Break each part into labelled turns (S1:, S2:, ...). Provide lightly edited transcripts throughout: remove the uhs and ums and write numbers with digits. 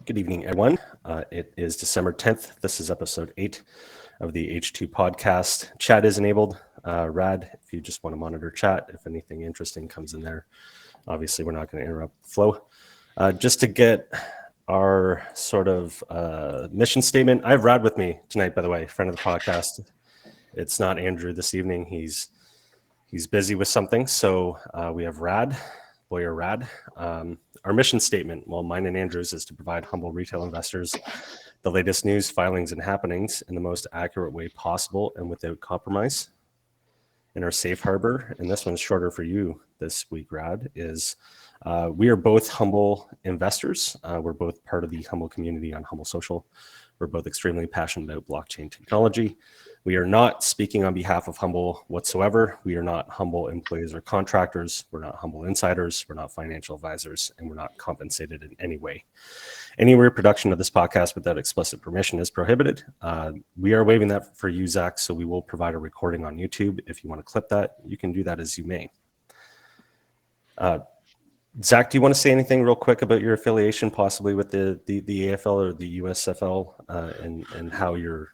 S1: Good evening, everyone. It is December 10th. This is episode 8 of the H2 podcast. Chat is enabled. Rad, if you just want to monitor chat, if anything interesting comes in there. Obviously, we're not going to interrupt the flow. Just to get our sort of mission statement, I have Rad with me tonight, by the way, friend of the podcast. It's not Andrew this evening. He's busy with something. So we have Rad, lawyer Rad. Our mission statement, well, mine and Andrew's, is to provide humble retail investors the latest news, filings, and happenings in the most accurate way possible and without compromise. And our safe harbor, and this one's shorter for you this week, Rad, is we are both humble investors. We're both part of the humble community on HUMBL Social. We're both extremely passionate about blockchain technology. We are not speaking on behalf of HUMBL whatsoever. We are not HUMBL employees or contractors. We're not HUMBL insiders. We're not financial advisors, and we're not compensated in any way. Any reproduction of this podcast without explicit permission is prohibited. We are waiving that for you, Zach, so we will provide a recording on YouTube. If you want to clip that, you can do that as you may. Zach, do you want to say anything real quick about your affiliation possibly with the AFL or the USFL and how you're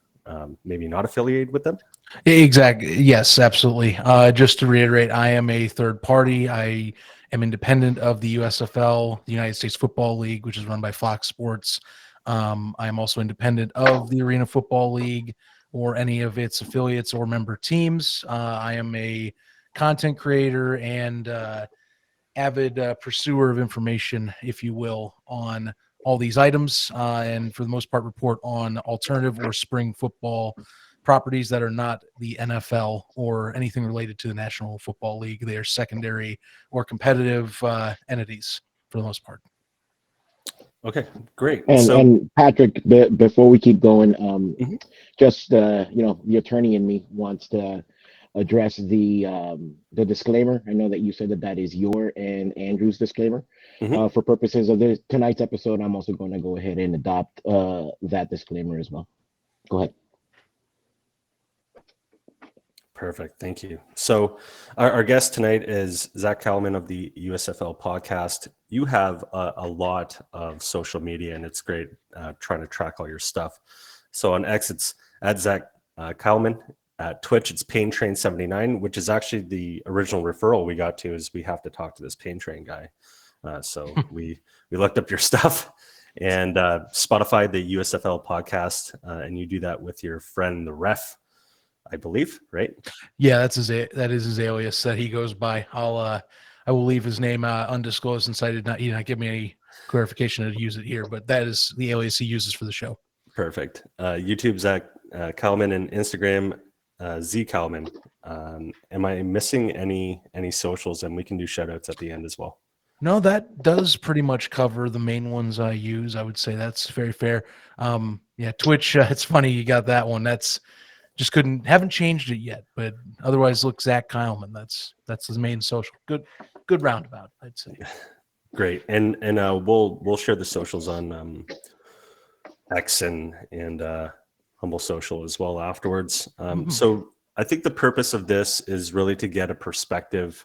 S1: maybe not affiliated with them?
S2: Exactly. Yes, absolutely. Just to reiterate, I am a third party. I am independent of the USFL, the United States Football League, which is run by Fox Sports. I am also independent of the Arena Football League or any of its affiliates or member teams. I am a content creator and avid pursuer of information, if you will, on all these items, and for the most part report on alternative or spring football properties that are not the NFL or anything related to the National Football League. They are secondary or competitive entities for the most part.
S1: Okay, great.
S3: And Patrick, before we keep going, just the attorney in me wants to address the disclaimer. I know that you said that is your and Andrew's disclaimer. For purposes of tonight's episode, I'm also going to go ahead and adopt that disclaimer as well. Go ahead.
S1: Perfect. Thank you. So our guest tonight is Zach Keilman of the USFL podcast. You have a lot of social media, and it's great trying to track all your stuff. So on X, it's at Zach Keilman. At Twitch, it's PainTrain79, which is actually the original referral we got to, is we have to talk to this Pain Train guy. So we looked up your stuff, and Spotify, the USFL podcast, and you do that with your friend, the Ref, I believe, right?
S2: Yeah, that is his alias that he goes by. I will leave his name undisclosed since he did not give me any clarification to use it here, but that is the alias he uses for the show.
S1: Perfect. YouTube, Zach Keilman, and Instagram, Z Keilman. Am I missing any socials? And we can do shout outs at the end as well.
S2: No, that does pretty much cover the main ones I use. I would say that's very fair. Yeah, Twitch, it's funny you got that one. That's just haven't changed it yet, but otherwise look Zach Keilman. That's his main social. Good roundabout, I'd say.
S1: Great. And we'll share the socials on X and HUMBL Social as well afterwards. So I think the purpose of this is really to get a perspective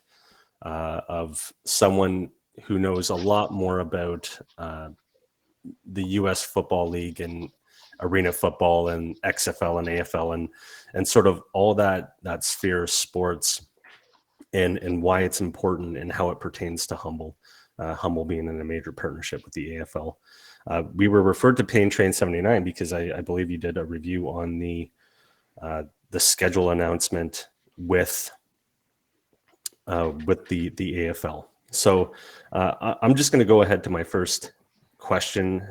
S1: of someone who knows a lot more about the US Football League and Arena Football and XFL and AFL and sort of all that sphere of sports and why it's important and how it pertains to HUMBL. HUMBL being in a major partnership with the AFL. We were referred to PainTrain79 because I believe you did a review on the schedule announcement with the AFL. So I'm just going to go ahead to my first question.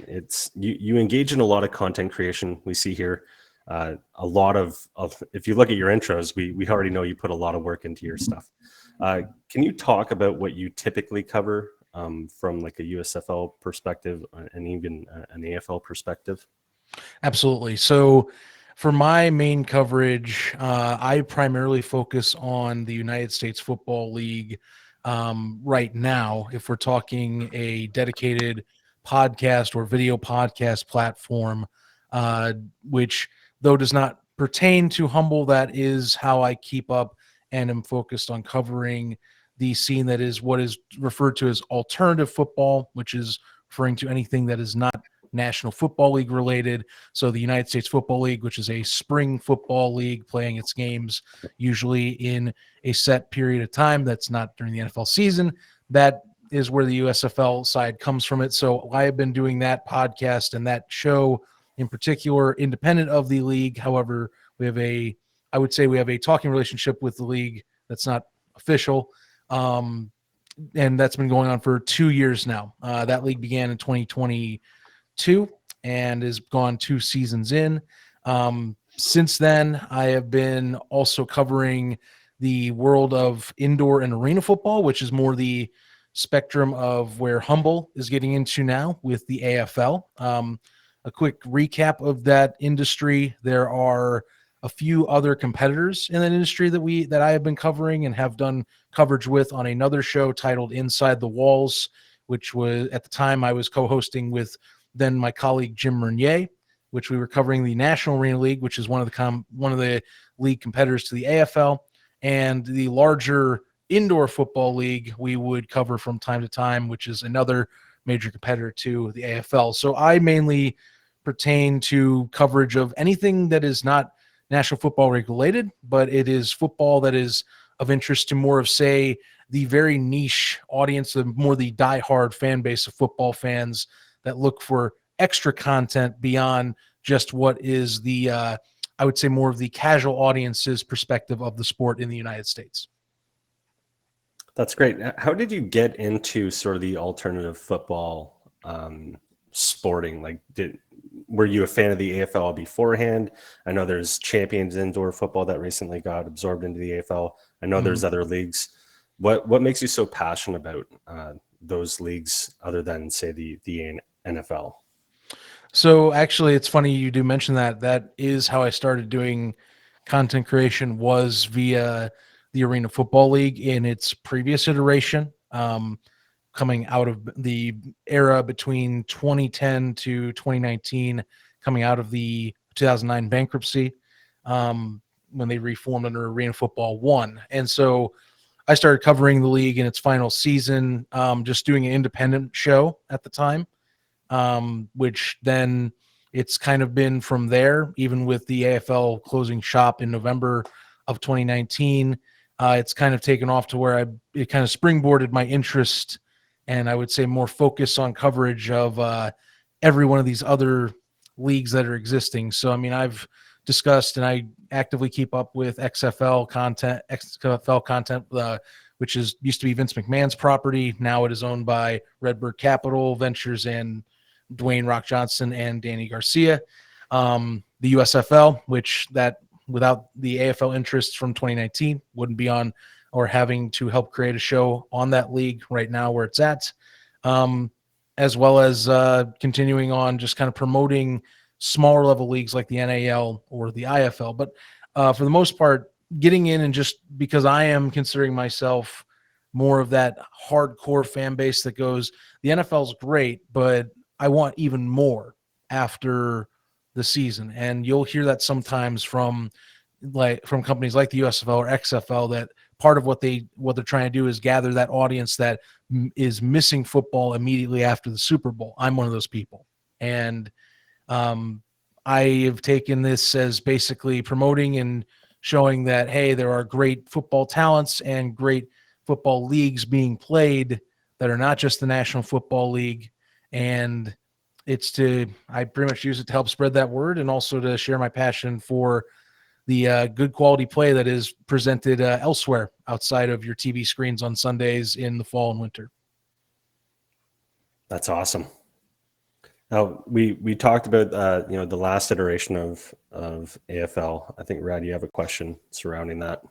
S1: It's you engage in a lot of content creation. We see here a lot of if you look at your intros, we already know you put a lot of work into your stuff. Can you talk about what you typically cover from like a USFL perspective and even an AFL perspective?
S2: Absolutely. So for my main coverage, I primarily focus on the United States Football League right now. If we're talking a dedicated podcast or video podcast platform, which though does not pertain to HUMBL, that is how I keep up and am focused on covering the scene that is what is referred to as alternative football, which is referring to anything that is not National Football League related. So the United States Football League, which is a spring football league playing its games usually in a set period of time that's not during the NFL season, that is where the USFL side comes from it. So I have been doing that podcast and that show in particular, independent of the league. However, I would say we have a talking relationship with the league that's not official. And that's been going on for 2 years now. That league began in 2022 and has gone 2 seasons in. Since then, I have been also covering the world of indoor and arena football, which is more the spectrum of where HUMBL is getting into now with the AFL. A quick recap of that industry: there are a few other competitors in that industry that I have been covering and have done coverage with on another show titled Inside the Walls, which was at the time I was co-hosting with then my colleague Jim Mernier, which we were covering the National Arena League, which is one of the league competitors to the AFL, and the larger indoor football league we would cover from time to time, which is another major competitor to the AFL. So I mainly pertain to coverage of anything that is not National Football League related, but it is football that is of interest to more of, say, the very niche audience, the more the diehard fan base of football fans that look for extra content beyond just what is the, I would say, more of the casual audience's perspective of the sport in the United States.
S1: That's great. How did you get into sort of the alternative football sporting? Like, were you a fan of the AFL beforehand? I know there's Champions Indoor Football that recently got absorbed into the AFL. I know there's other leagues. What makes you so passionate about those leagues other than, say, the NFL?
S2: So actually, it's funny you do mention that. That is how I started doing content creation, was via the Arena Football League in its previous iteration, coming out of the era between 2010 to 2019, coming out of the 2009 bankruptcy, when they reformed under Arena Football 1. And so I started covering the league in its final season, just doing an independent show at the time. Which then it's kind of been from there, even with the AFL closing shop in November of 2019. It's kind of taken off to where it kind of springboarded my interest, and I would say more focus on coverage of every one of these other leagues that are existing. So, I mean, I've discussed and I actively keep up with XFL content, which used to be Vince McMahon's property. Now it is owned by Redbird Capital Ventures and Dwayne Rock Johnson and Danny Garcia. The USFL, which that without the AFL interests from 2019 wouldn't be on or having to help create a show on that league right now where it's at, as well as continuing on just kind of promoting smaller level leagues like the NAL or the IFL. But for the most part, getting in and just because I am considering myself more of that hardcore fan base that goes, the NFL's great, but I want even more after the season. And you'll hear that sometimes from companies like the USFL or XFL, that part of what they're trying to do is gather that audience that is missing football immediately after the Super Bowl. I'm one of those people. And I have taken this as basically promoting and showing that, hey, there are great football talents and great football leagues being played that are not just the National Football League. And I pretty much use it to help spread that word and also to share my passion for the good quality play that is presented elsewhere outside of your TV screens on Sundays in the fall and winter.
S1: That's awesome. Now we talked about the last iteration of AFL. I think, Rad, you have a question surrounding that.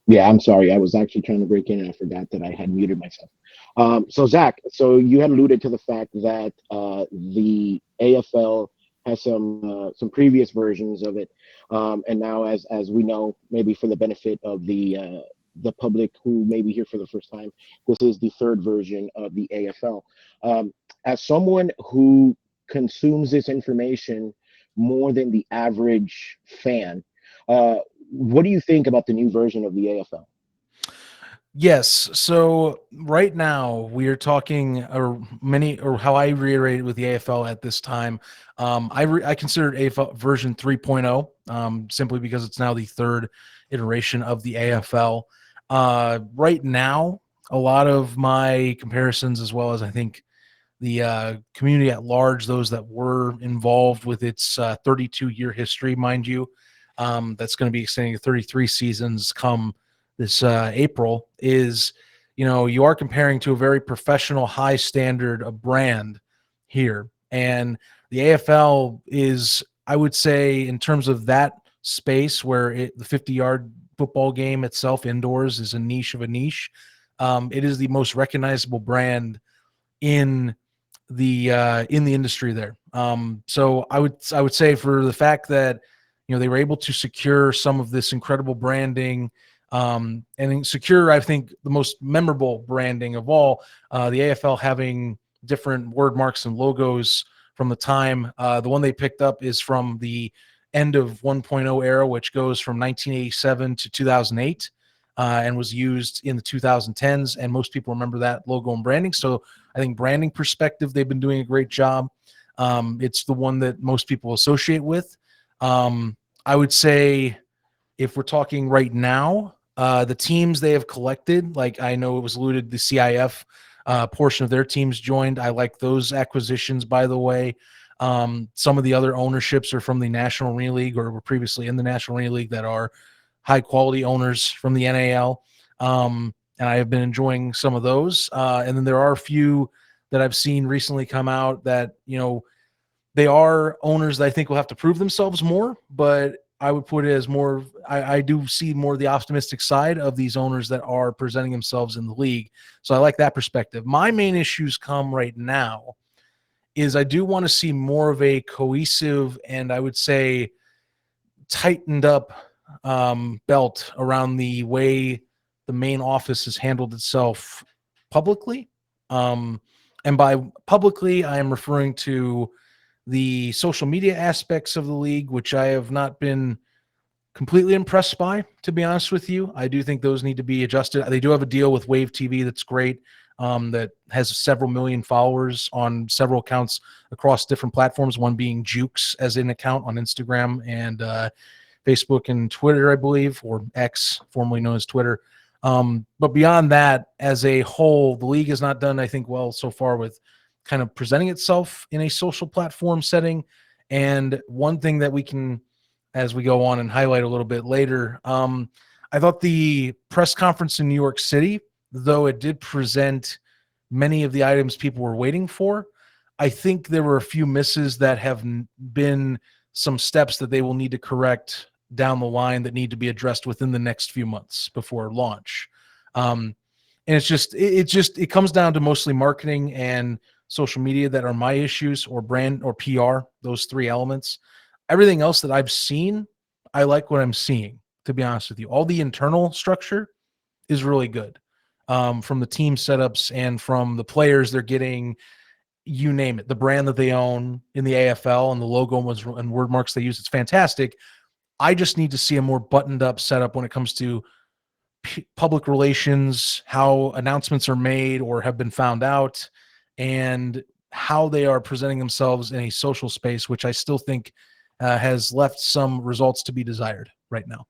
S3: Yeah, I'm sorry. I was actually trying to break in and I forgot that I had muted myself. So Zach, so you had alluded to the fact that the AFL has some previous versions of it, and now as we know, maybe for the benefit of the public who may be here for the first time, this is the third version of the AFL. As someone who consumes this information more than the average fan, what do you think about the new version of the AFL?
S2: Yes. So right now we are talking or how I reiterated with the AFL at this time. I consider AFL version 3.0 simply because it's now the third iteration of the AFL. Right now, a lot of my comparisons, as well as I think the community at large, those that were involved with its 32-year history, mind you, that's going to be extending to 33 seasons come this April, is, you are comparing to a very professional, high standard of brand here. And the AFL is, I would say, in terms of that space where the 50-yard football game itself indoors is a niche of a niche, it is the most recognizable brand in the industry there. So I would say, for the fact that they were able to secure some of this incredible branding, and secure, I think, the most memorable branding of all, the AFL having different word marks and logos from the time. The one they picked up is from the end of 1.0 era, which goes from 1987 to 2008. And was used in the 2010s, and most people remember that logo and branding. So I think branding perspective, they've been doing a great job. It's the one that most people associate with. I would say, if we're talking right now, the teams they have collected, like I know it was alluded, the CIF portion of their teams joined. I like those acquisitions, by the way. Some of the other ownerships are from the National Arena League, or were previously in the National Arena League, that are high quality owners from the NAL. And I have been enjoying some of those. And then there are a few that I've seen recently come out that, they are owners that I think will have to prove themselves more, but I would put it as more, I do see more the optimistic side of these owners that are presenting themselves in the league. So I like that perspective. My main issues come right now is I do want to see more of a cohesive, and I would say tightened up belt around the way the main office has handled itself publicly. And by publicly, I am referring to the social media aspects of the league, which I have not been completely impressed by, to be honest with you. I do think those need to be adjusted. They do have a deal with Wave TV that's great, that has several million followers on several accounts across different platforms, one being Jukes as an account on Instagram and Facebook and Twitter, I believe, or X, formerly known as Twitter. But beyond that, as a whole, the league has not done, I think, well so far with kind of presenting itself in a social platform setting. And one thing that we can, as we go on and highlight a little bit later, I thought the press conference in New York City, though it did present many of the items people were waiting for, I think there were a few misses that have been some steps that they will need to correct down the line that need to be addressed within the next few months before launch. And it comes down to mostly marketing and social media that are my issues, or brand or PR, those three elements. Everything else that I've seen, I like what I'm seeing, to be honest with you. All the internal structure is really good, from the team setups and from the players they're getting, you name it, the brand that they own in the AFL and the logo and word marks they use. It's fantastic. I just need to see a more buttoned up setup when it comes to public relations, how announcements are made or have been found out, and how they are presenting themselves in a social space, which I still think has left some results to be desired right now.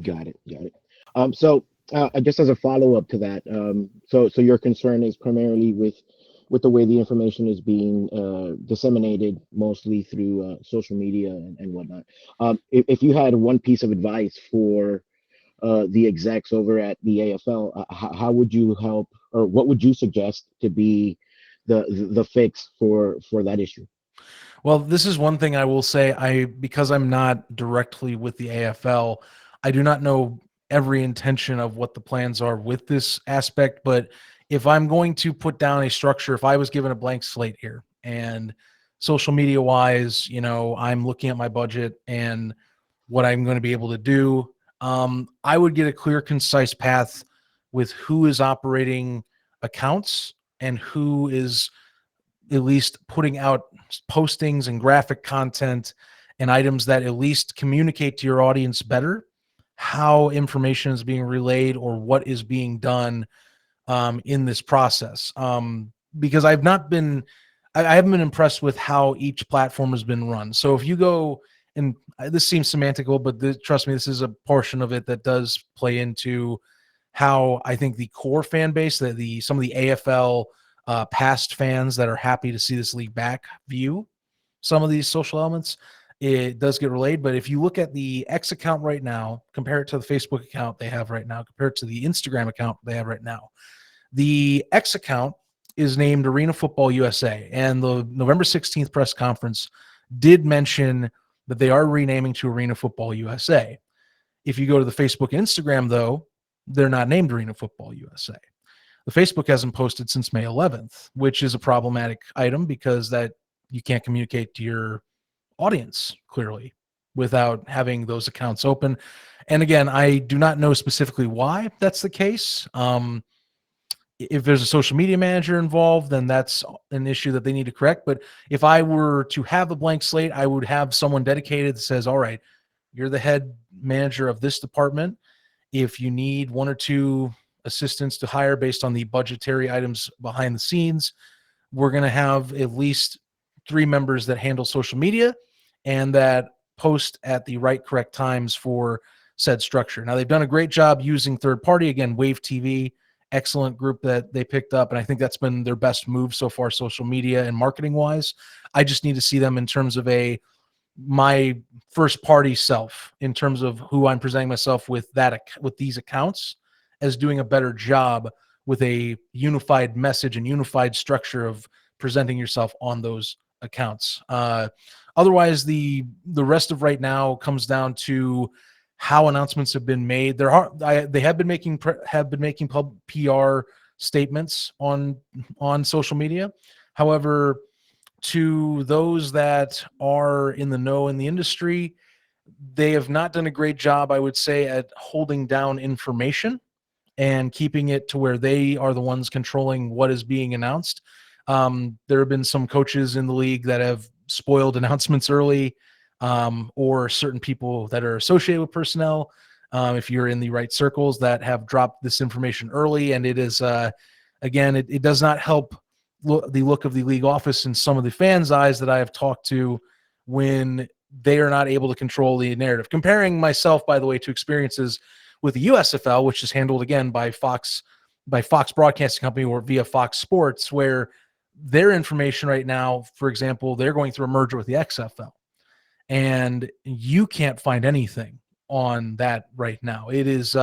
S3: Got it. Got it. Just as a follow up to that, so your concern is primarily with the way the information is being disseminated, mostly through social media and whatnot. If you had one piece of advice for the execs over at the AFL, how would you help, or what would you suggest to be the fix for that issue?
S2: Well, this is one thing I will say. Because I'm not directly with the AFL, I do not know every intention of what the plans are with this aspect. But if I'm going to put down a structure, if I was given a blank slate here, and social media wise, I'm looking at my budget and what I'm going to be able to do, I would get a clear, concise path with who is operating accounts and who is at least putting out postings and graphic content and items that at least communicate to your audience better how information is being relayed or what is being done in this process. Because I haven't been impressed with how each platform has been run. So if you go, and this seems semantical, but trust me, this is a portion of it that does play into how I think the core fan base, some of the AFL past fans that are happy to see this league back view some of these social elements. It does get relayed, but if you look at the X account right now, compare it to the Facebook account they have right now, compare it to the Instagram account they have right now, the X account is named Arena Football USA, and the November 16th press conference did mention that they are renaming to Arena Football USA. If you go to the Facebook and Instagram, though, they're not named Arena Football USA. The Facebook hasn't posted since May 11th, which is a problematic item because that you can't communicate to your audience clearly without having those accounts open. And again, I do not know specifically why that's the case. If there's a social media manager involved, then that's an issue that they need to correct. But if I were to have a blank slate, I would have someone dedicated that says, all right, you're the head manager of this department. If you need one or two assistants to hire based on the budgetary items behind the scenes, we're going to have at least 3 members that handle social media and that post at the right correct times for said structure. Now, they've done a great job using third party. Again, Wave TV, excellent group that they picked up. And I think that's been their best move so far, social media and marketing wise. I just need to see them in terms of my first party self, in terms of who I'm presenting myself with these accounts, as doing a better job with a unified message and unified structure of presenting yourself on those accounts. Otherwise, the rest of right now comes down to how announcements have been made. They have been making PR statements on social media. However, to those that are in the know in the industry, they have not done a great job, I would say, at holding down information and keeping it to where they are the ones controlling what is being announced. There have been some coaches in the league that have spoiled announcements early, or certain people that are associated with personnel, if you're in the right circles, that have dropped this information early. And it is, again, it does not help the look of the league office in some of the fans' eyes that I have talked to, when they are not able to control the narrative. Comparing myself, by the way, to experiences with the USFL, which is handled again by Fox Broadcasting Company or via Fox Sports, where their information right now, for example, they're going through a merger with the XFL, and you can't find anything on that right now. It is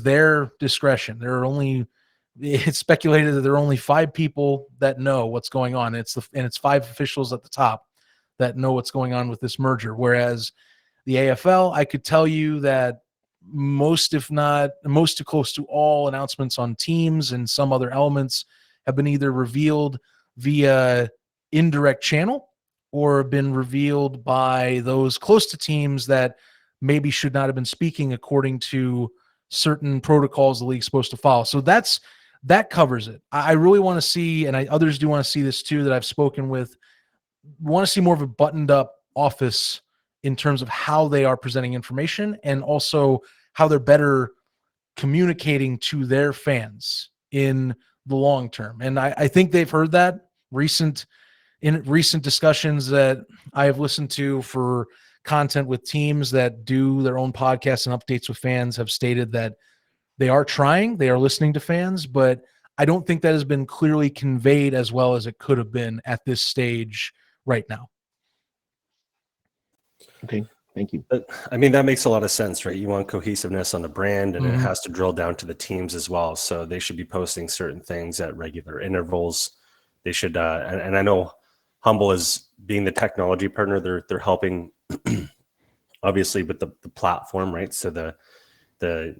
S2: their discretion. It's speculated that there are only 5 people that know what's going on. It's 5 officials at the top that know what's going on with this merger. Whereas the AFL, I could tell you that most, if not most, to close to all announcements on teams and some other elements have been either revealed via indirect channel or been revealed by those close to teams that maybe should not have been speaking according to certain protocols the league's supposed to follow. So that covers it. I really want to see, and others do want to see this too, that I've spoken with, want to see more of a buttoned up office in terms of how they are presenting information and also how they're better communicating to their fans in the long term. And I think they've heard that in recent discussions that I have listened to for content with teams that do their own podcasts and updates with fans, have stated that they are listening to fans, but I don't think that has been clearly conveyed as well as it could have been at this stage right now.
S3: Okay, thank you.
S1: I mean, that makes a lot of sense, right? You want cohesiveness on the brand, and it has to drill down to the teams as well. So they should be posting certain things at regular intervals. They should, and I know HUMBL is being the technology partner. They're helping, obviously, with the platform, right? So the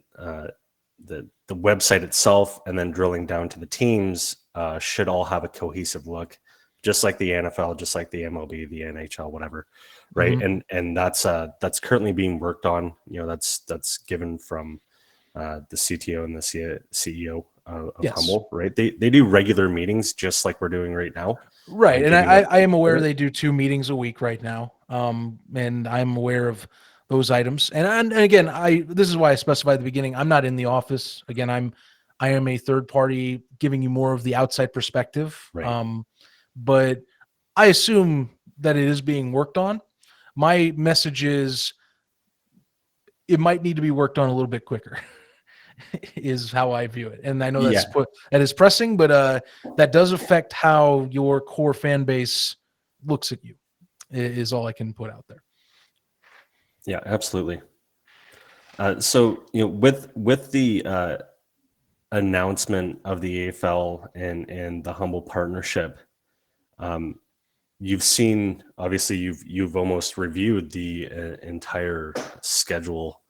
S1: website itself, and then drilling down to the teams, should all have a cohesive look, just like the NFL, just like the MLB, the NHL, whatever, right? And that's currently being worked on. You know, that's given from the CTO and the CEO of HUMBL, right? They do regular meetings just like we're doing right now,
S2: right? And I am aware they do 2 meetings a week right now, and I'm aware of those items. And again, this is why I specified at the beginning, I'm not in the office. Again, I am a third party giving you more of the outside perspective.
S1: Right.
S2: But I assume that it is being worked on. My message is it might need to be worked on a little bit quicker. Is how I view it. And I know
S1: Yeah.
S2: that is pressing, but that does affect how your core fan base looks at you, is all I can put out there.
S1: Yeah, absolutely. So, with the announcement of the AFL and the HUMBL partnership, you've seen, obviously you've almost reviewed the entire schedule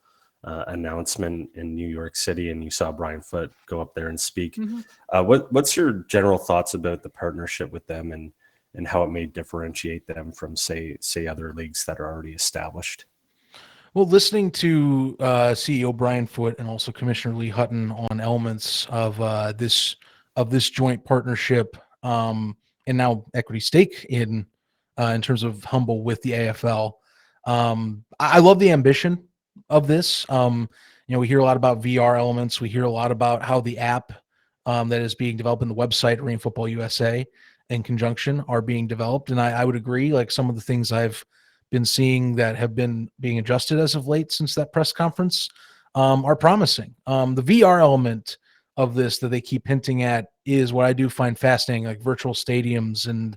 S1: announcement in New York City, and you saw Brian Foote go up there and speak.
S2: Mm-hmm.
S1: What's your general thoughts about the partnership with them and how it may differentiate them from say other leagues that are already established?
S2: Well, listening to CEO Brian Foote and also Commissioner Lee Hutton on elements of this joint partnership, and now equity stake in terms of HUMBL with the AFL. I love the ambition of this. We hear a lot about VR elements. We hear a lot about how the app that is being developed in the website Arena Football USA in conjunction are being developed, and I would agree. Like some of the things I've been seeing that have been being adjusted as of late since that press conference are promising. The VR element of this that they keep hinting at is what I do find fascinating, like virtual stadiums and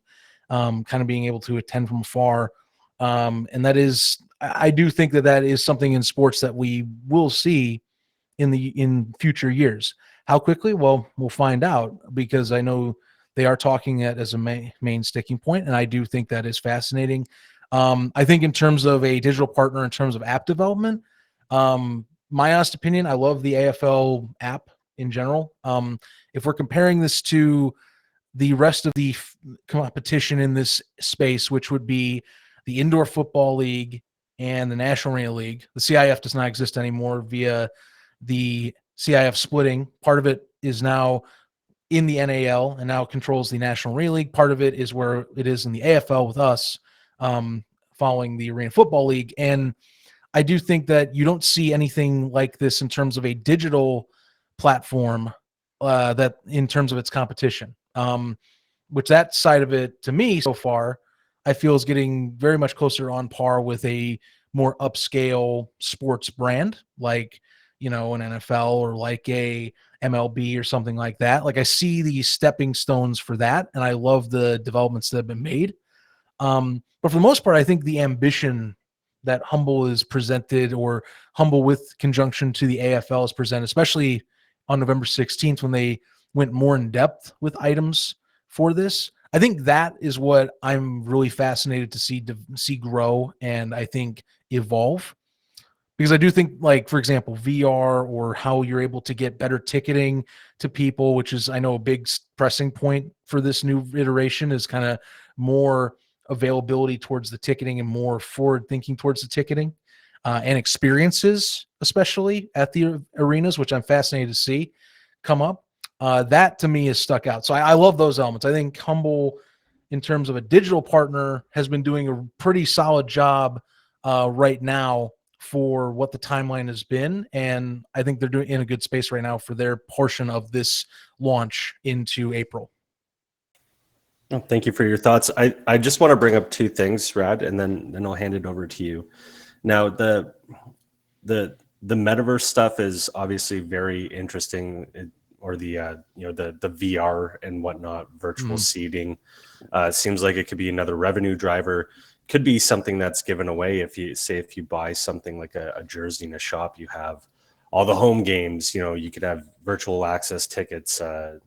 S2: kind of being able to attend from afar. And that is, I do think that is something in sports that we will see in future years. How quickly? Well, we'll find out, because I know they are talking it as a main sticking point, and I do think that is fascinating. I think in terms of a digital partner, in terms of app development, my honest opinion, I love the AFL app in general. If we're comparing this to the rest of the competition in this space, which would be the Indoor Football League and the National Arena League, the CIF does not exist anymore via the CIF splitting. Part of it is now in the NAL and now controls the National Arena League. Part of it is where it is in the AFL with us, following the Arena Football League. And I do think that you don't see anything like this in terms of a digital platform that in terms of its competition, which that side of it to me so far, I feel is getting very much closer on par with a more upscale sports brand, like, an NFL or like a MLB or something like that. Like I see these stepping stones for that, and I love the developments that have been made. But for the most part, I think the ambition that HUMBL is presented, or HUMBL with conjunction to the AFL is presented, especially on November 16th when they went more in depth with items for this. I think that is what I'm really fascinated to see grow, and I think evolve. Because I do think, like, for example, VR, or how you're able to get better ticketing to people, which is, I know, a big pressing point for this new iteration, is kind of more availability towards the ticketing and more forward thinking towards the ticketing and experiences, especially at the arenas, which I'm fascinated to see come up. That to me is stuck out. So I love those elements. I think HUMBL, in terms of a digital partner, has been doing a pretty solid job right now for what the timeline has been. And I think they're doing in a good space right now for their portion of this launch into April.
S1: Well, thank you for your thoughts. I just want to bring up two things, Rad, and then I'll hand it over to you. Now, the metaverse stuff is obviously very interesting, or the VR and whatnot, virtual seating. Seems like it could be another revenue driver. Could be something that's given away if you buy something like a jersey in a shop, you have all the home games. You could have virtual access tickets, or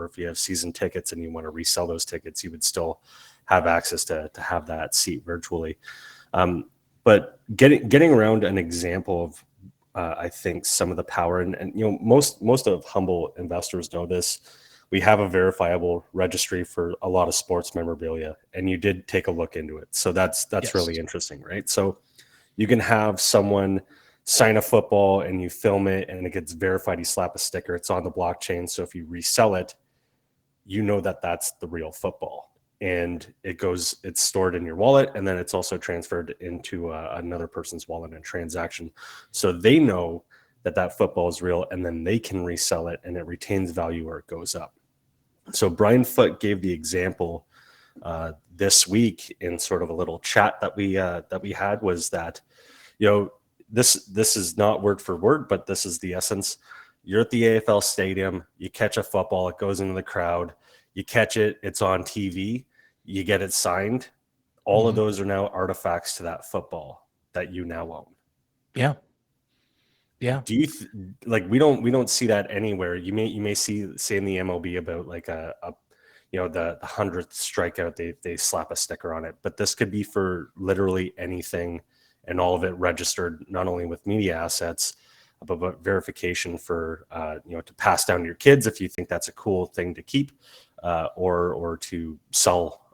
S1: if you have season tickets and you want to resell those tickets, you would still have access to have that seat virtually. But getting around an example of I think some of the power, and most of HUMBL investors know this. We have a verifiable registry for a lot of sports memorabilia, and you did take a look into it. So that's yes. Really interesting, right? So you can have someone sign a football and you film it and it gets verified. You slap a sticker, it's on the blockchain. So if you resell it, you know that that's the real football. and it's stored in your wallet, and then it's also transferred into another person's wallet in a transaction. So they know that football is real, and then they can resell it, and it retains value or it goes up. So Brian Foote gave the example this week in sort of a little chat that we had, was that, this is not word for word, but this is the essence. You're at the AFL stadium, you catch a football, it goes into the crowd, you catch it, it's on TV, you get it signed. All of those are now artifacts to that football that you now own.
S2: Yeah. Yeah.
S1: Do you like, we don't see that anywhere. You may see, say, in the MLB about like the 100th strikeout, they slap a sticker on it, but this could be for literally anything, and all of it registered not only with media assets, but verification for to pass down to your kids if you think that's a cool thing to keep, or to sell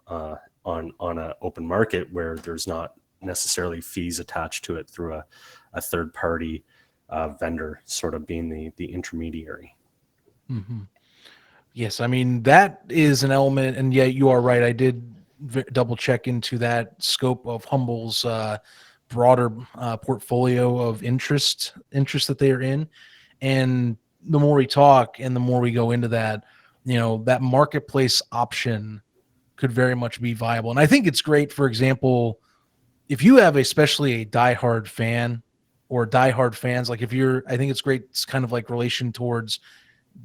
S1: on an open market where there's not necessarily fees attached to it through a third party vendor sort of being the intermediary.
S2: Mm-hmm. Yes, I mean, that is an element, and yeah, you are right. I did double check into that scope of HUMBL's broader portfolio of interest that they are in, and the more we talk and the more we go into that, that marketplace option could very much be viable. And I think it's great, for example, if you have especially a diehard fan or diehard fans, like I think it's great. It's kind of like relation towards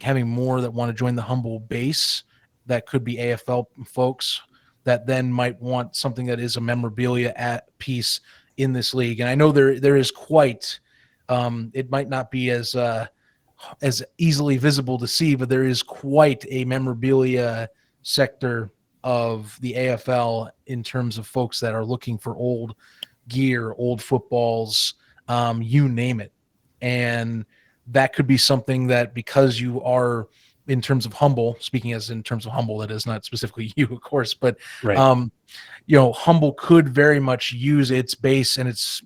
S2: having more that want to join the HUMBL base. That could be AFL folks that then might want something that is a memorabilia piece in this league. And I know there is quite, it might not be as easily visible to see, but there is quite a memorabilia sector of the AFL in terms of folks that are looking for old gear, old footballs, you name it. And that could be something that, because you are, in terms of HUMBL, speaking as in terms of HUMBL, that is not specifically you, of course, but
S1: right.
S2: HUMBL could very much use its base and its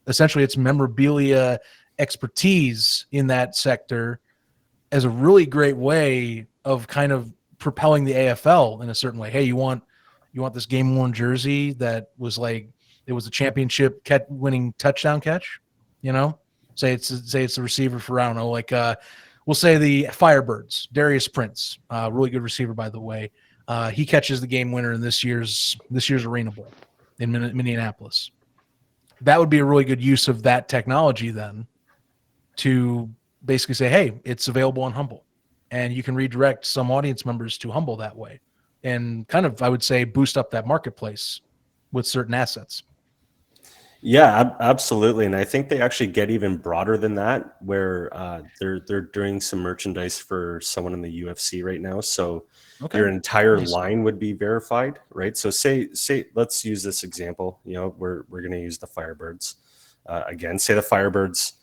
S2: essentially its memorabilia expertise in that sector as a really great way of kind of propelling the AFL in a certain way. Hey, you want this game worn jersey that was like, it was a championship winning touchdown catch, say it's the receiver for, I don't know, like we'll say the Firebirds, Darius Prince, really good receiver, by the way. He catches the game winner in this year's Arena Bowl in Minneapolis. That would be a really good use of that technology then, to basically say, hey, it's available on HUMBL, and you can redirect some audience members to HUMBL that way, and kind of, I would say, boost up that marketplace with certain assets.
S1: Yeah, absolutely. And I think they actually get even broader than that, where they're doing some merchandise for someone in the UFC right now. So your entire line would be verified, right? So say let's use this example. We're going to use the Firebirds again. Say the Firebirds,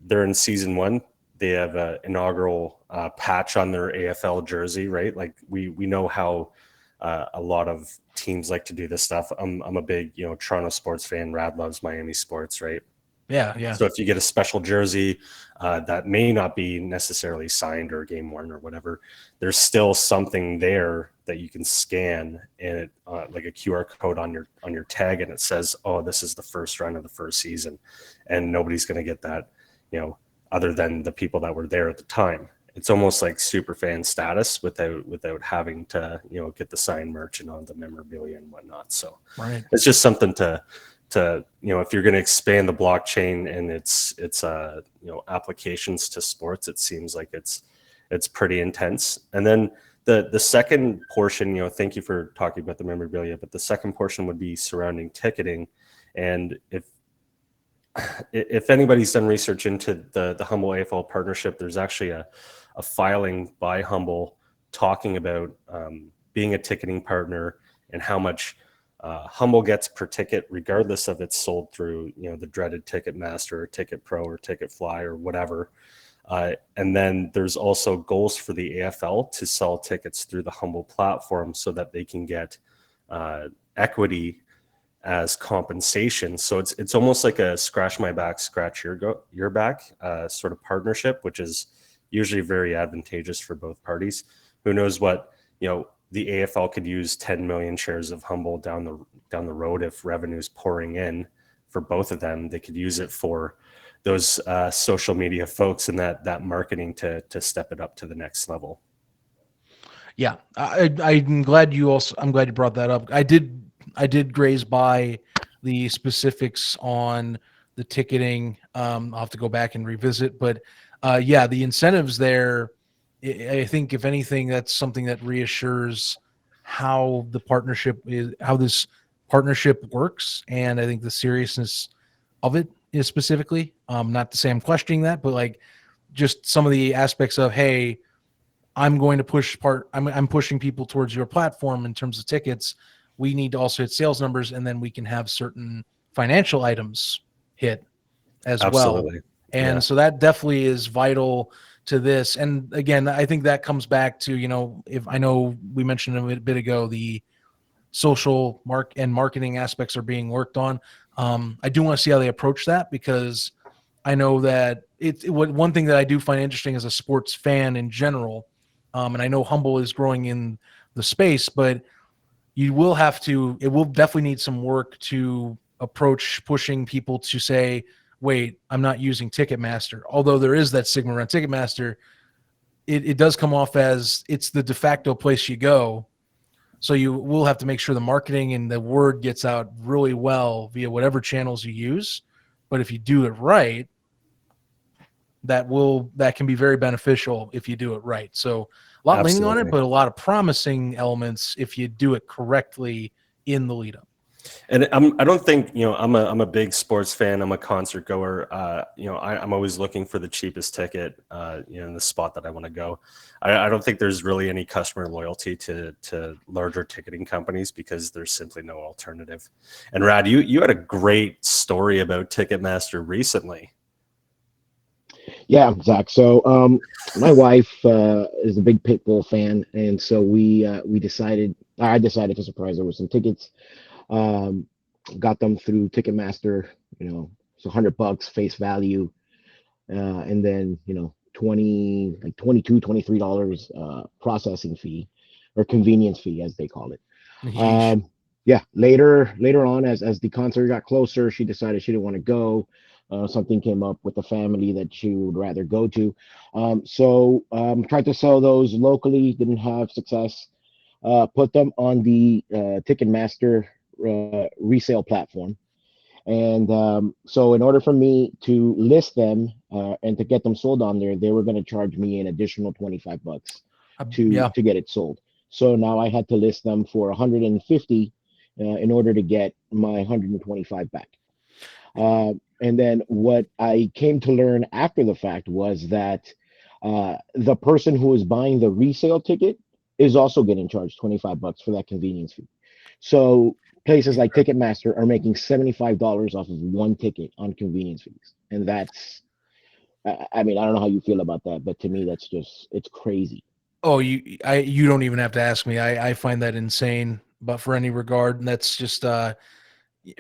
S1: they're in season 1. They have an inaugural patch on their AFL jersey, right? Like we know how a lot of teams like to do this stuff. I'm a big, Toronto sports fan. Rad loves Miami sports, right?
S2: Yeah.
S1: So if you get a special jersey that may not be necessarily signed or game worn or whatever, there's still something there that you can scan, and it like a QR code on your tag, and it says, oh, this is the first run of the first season, and nobody's going to get that, other than the people that were there at the time. It's almost like super fan status without having to, get the signed merch and on the memorabilia and whatnot. So
S2: right.
S1: It's just something to if you're going to expand the blockchain and its applications to sports, it seems like it's pretty intense. And then the second portion, thank you for talking about the memorabilia, but the second portion would be surrounding ticketing. And if anybody's done research into the HUMBL AFL partnership, there's actually a filing by HUMBL talking about being a ticketing partner and how much HUMBL gets per ticket, regardless of it's sold through the dreaded Ticketmaster or Ticket Pro or Ticketfly or whatever. And then there's also goals for the AFL to sell tickets through the HUMBL platform so that they can get equity as compensation. So it's almost like a scratch my back, scratch your back sort of partnership, which is usually very advantageous for both parties. Who knows what the AFL could use 10 million shares of Humble down the road if revenue's pouring in for both of them. They could use it for those social media folks and that marketing to step it up to the next level.
S2: Yeah, I'm glad you brought that up. I did graze by the specifics on the ticketing. I'll have to go back and revisit, but yeah, the incentives there. I think if anything, that's something that reassures how this partnership works, and I think the seriousness of it is specifically. Not to say I'm questioning that, but like just some of the aspects of, hey, I'm going to I'm pushing people towards your platform in terms of tickets. We need to also hit sales numbers, and then we can have certain financial items hit as
S1: Absolutely.
S2: well. And so that definitely is vital to this. And again, I think that comes back to, if I know we mentioned a bit ago, the social marketing aspects are being worked on. I do want to see how they approach that, because I know that one thing that I do find interesting as a sports fan in general, and I know Humble is growing in the space, but it will definitely need some work to approach pushing people to say, wait, I'm not using Ticketmaster. Although there is that stigma around Ticketmaster, it does come off as it's the de facto place you go. So you will have to make sure the marketing and the word gets out really well via whatever channels you use. But if you do it right, that can be very beneficial if you do it right. So a lot leaning on it, but a lot of promising elements if you do it correctly in the lead up.
S1: And I don't think, I'm a big sports fan. I'm a concert goer. I'm always looking for the cheapest ticket, in the spot that I want to go. I don't think there's really any customer loyalty to larger ticketing companies because there's simply no alternative. And Rad, you had a great story about Ticketmaster recently.
S3: Yeah, Zach. So my wife is a big Pitbull fan, and so I decided to surprise her with some tickets. Got them through Ticketmaster, it's $100 face value, and then 22 $23 processing fee or convenience fee as they call it. Yeah, later on, as the concert got closer, she decided she didn't want to go. Something came up with the family that she would rather go to. So tried to sell those locally, didn't have success. Put them on the Ticketmaster resale platform. And so in order for me to list them and to get them sold on there, they were going to charge me an additional $25 to get it sold. So now I had to list them for 150 in order to get my 125 back. And then what I came to learn after the fact was that the person who is buying the resale ticket is also getting charged $25 for that convenience fee. So places like Ticketmaster are making $75 off of one ticket on convenience fees. And that's, I mean, I don't know how you feel about that, but to me, it's crazy.
S2: Oh, you don't even have to ask me. I find that insane, but for any regard, and that's just,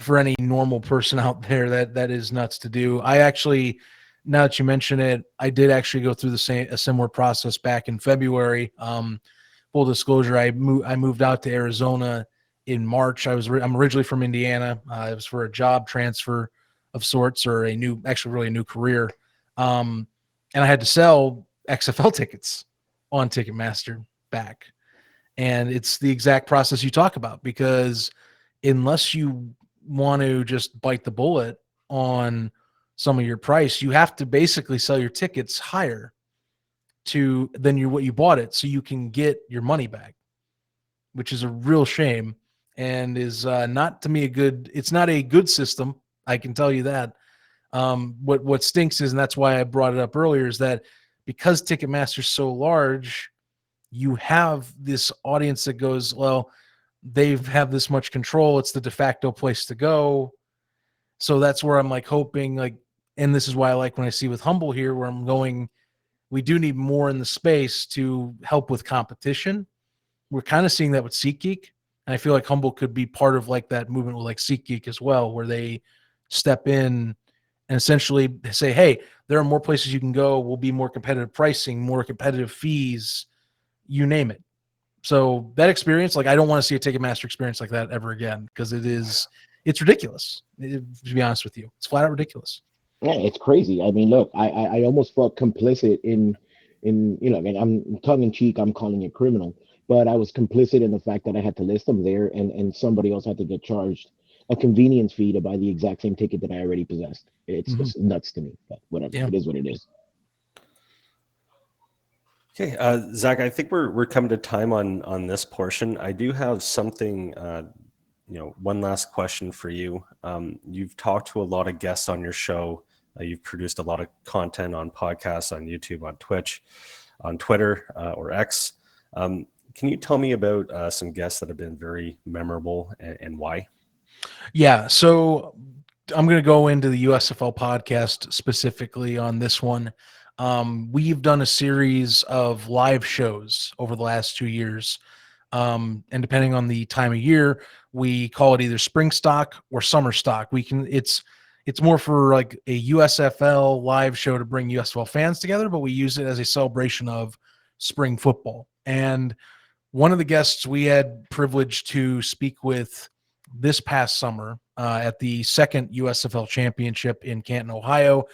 S2: for any normal person out there, that is nuts to do. I actually, now that you mention it, I did actually go through a similar process back in February. Full disclosure, I moved out to Arizona in March. I'm originally from Indiana. It was for a job transfer of sorts, or really a new career. And I had to sell XFL tickets on Ticketmaster back. And it's the exact process you talk about, because unless you want to just bite the bullet on some of your price, you have to basically sell your tickets higher than what you bought it, so you can get your money back, which is a real shame and is not, to me, it's not a good system. I can tell you that. What stinks is, and that's why I brought it up earlier, is that because Ticketmaster's so large, you have this audience that goes, well, they have this much control. It's the de facto place to go. So that's where I'm like hoping, and this is why I like when I see with Humble here, where I'm going, we do need more in the space to help with competition. We're kind of seeing that with SeatGeek. And I feel like Humble could be part of that movement with SeatGeek as well, where they step in and essentially say, hey, there are more places you can go. We'll be more competitive pricing, more competitive fees, you name it. So that experience, like, I don't want to see a Ticketmaster experience like that ever again, because it's ridiculous. To be honest with you, it's flat out ridiculous.
S3: Yeah, it's crazy. I mean, look, I almost felt complicit in you know, I mean, I'm tongue in cheek, I'm calling it criminal, but I was complicit in the fact that I had to list them there, and somebody else had to get charged a convenience fee to buy the exact same ticket that I already possessed. It's
S2: Mhm.
S3: just nuts to me, but whatever.
S2: Yeah.
S3: It is what it is.
S1: Okay, Zach, I think we're coming to time on this portion. I do have something, one last question for you. You've talked to a lot of guests on your show. You've produced a lot of content on podcasts, on YouTube, on Twitch, on Twitter, or X. Can you tell me about some guests that have been very memorable and why?
S2: Yeah. So I'm going to go into the USFL podcast specifically on this one. We've done a series of live shows over the last 2 years. And depending on the time of year, we call it either spring stock or summer stock. It's more for like a USFL live show to bring USFL fans together, but we use it as a celebration of spring football. And one of the guests we had privilege to speak with this past summer at the second USFL championship in Canton, Ohio.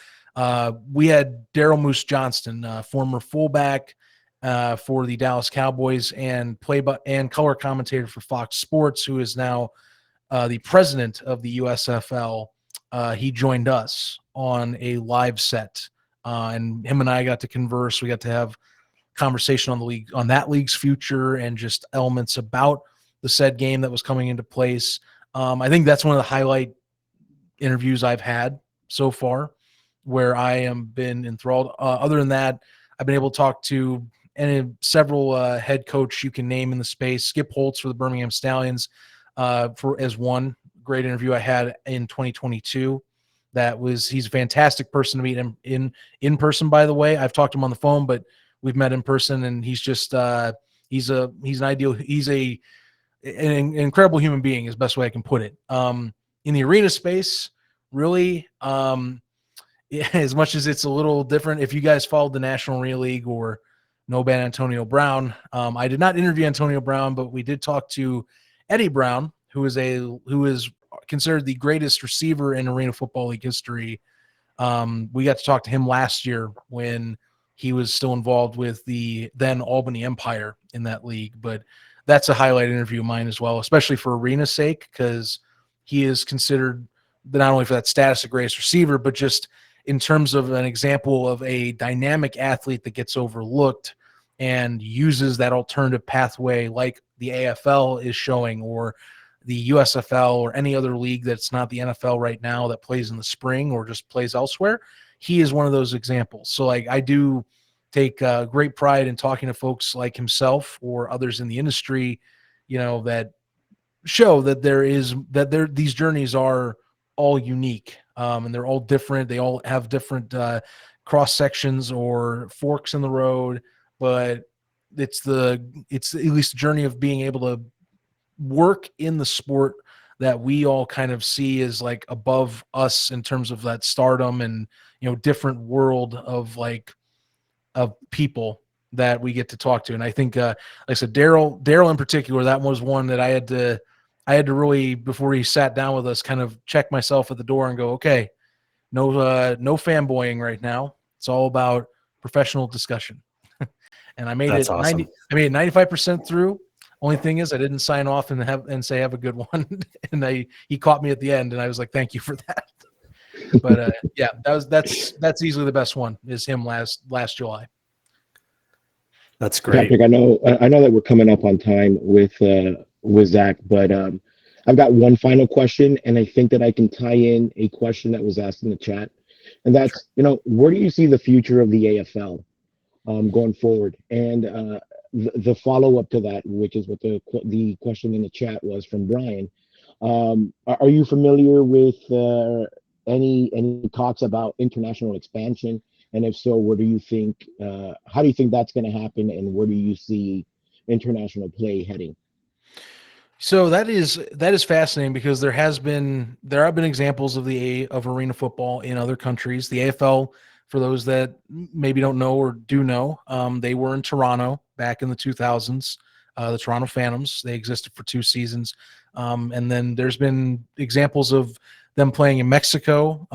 S2: We had Daryl Moose Johnston, former fullback for the Dallas Cowboys and and color commentator for Fox Sports, who is now the president of the USFL. He joined us on a live set, and him and I got to converse. We got to have conversation on the league, on that league's future, and just elements about the said game that was coming into place. I think that's one of the highlight interviews I've had so far, where I am been enthralled. Other than that, I've been able to talk to several head coach you can name in the space. Skip Holtz for the Birmingham Stallions, as one great interview I had in 2022. He's a fantastic person to meet him in person. By the way, I've talked to him on the phone, but we've met in person, and he's just he's an incredible human being, is the best way I can put it. In the arena space, really, as much as it's a little different, if you guys followed the National Arena League or know about Antonio Brown, I did not interview Antonio Brown, but we did talk to Eddie Brown, who is considered the greatest receiver in Arena Football League history. We got to talk to him last year when he was still involved with the then Albany Empire in that league. But that's a highlight interview of mine as well, especially for arena's sake, because he is considered not only for that status of greatest receiver, but just in terms of an example of a dynamic athlete that gets overlooked and uses that alternative pathway like the AFL is showing, or the USFL, or any other league that's not the NFL right now that plays in the spring or just plays elsewhere. He is one of those examples. So like, I do take great pride in talking to folks like himself or others in the industry, that show that these journeys are all unique, and they're all different. They all have different cross sections or forks in the road, but it's at least the journey of being able to work in the sport that we all kind of see as like above us in terms of that stardom and different world of people that we get to talk to. And I think like I said, Daryl in particular, that was one that I had to really, before he sat down with us, kind of check myself at the door and go, okay, no fanboying right now. It's all about professional discussion. And I made
S1: That's
S2: it
S1: awesome.
S2: 95% through. Only thing is I didn't sign off and say have a good one. And he caught me at the end, and I was like, thank you for that. But yeah, that's easily the best one, is him last July.
S1: That's great.
S3: Patrick, I know that we're coming up on time with Zach, but I've got one final question, and I think that I can tie in a question that was asked in the chat, and that's, where do you see the future of the AFL going forward? And the follow up to that, which is what the question in the chat was from Brian. Are you familiar with any talks about international expansion? And if so, how do you think that's going to happen, and where do you see international play heading?
S2: So that is fascinating, because there have been examples of arena football in other countries. The AFL, for those that maybe don't know or do know, they were in Toronto back in the 2000s. the Toronto Phantoms. They existed for 2 seasons. And then there's been examples of them playing in Mexico.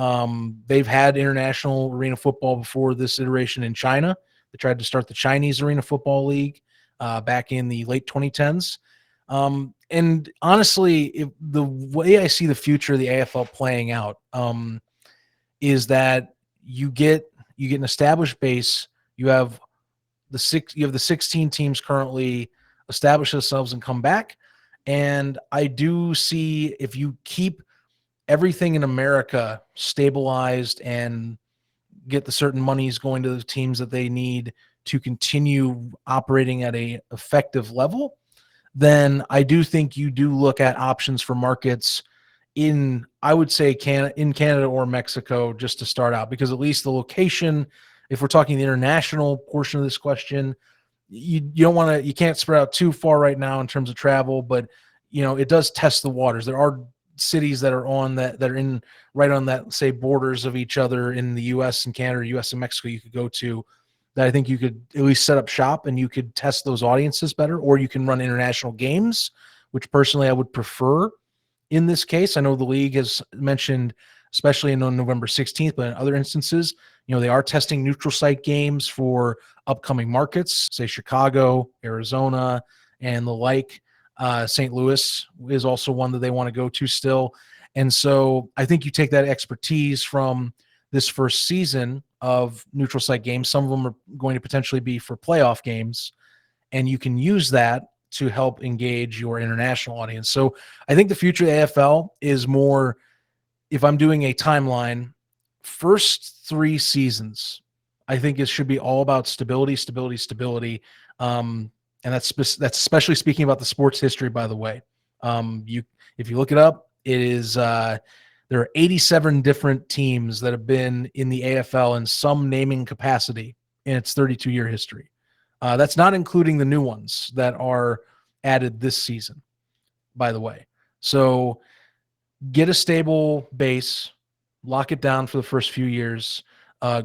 S2: They've had international arena football before this iteration in China. They tried to start the Chinese Arena Football League back in the late 2010s. And honestly, the way I see the future of the AFL playing out is that you get an established base. You have the 16 teams currently establish themselves and come back. And I do see, if you keep everything in America stabilized and get the certain monies going to the teams that they need to continue operating at a effective level, then I do think you do look at options for markets in, I would say, in Canada or Mexico, just to start out, because at least the location, if we're talking the international portion of this question, you don't want to, you can't spread out too far right now in terms of travel, but it does test the waters. There are cities that are right on that, say, borders of each other in the US and Canada, US and Mexico, you could go to, that I think you could at least set up shop and you could test those audiences better, or you can run international games, which personally I would prefer in this case. I know the league has mentioned, especially on November 16th, but in other instances, they are testing neutral site games for upcoming markets, say Chicago, Arizona, and the like. St. Louis is also one that they want to go to still. And so I think you take that expertise from this first season of neutral site games. Some of them are going to potentially be for playoff games, and you can use that to help engage your international audience. So I think the future of the AFL is more, if I'm doing a timeline, first 3 seasons, I think it should be all about stability. And that's especially speaking about the sports history, by the way. If you look it up, it is there are 87 different teams that have been in the AFL in some naming capacity in its 32-year history. That's not including the new ones that are added this season, by the way. So get a stable base, lock it down for the first few years,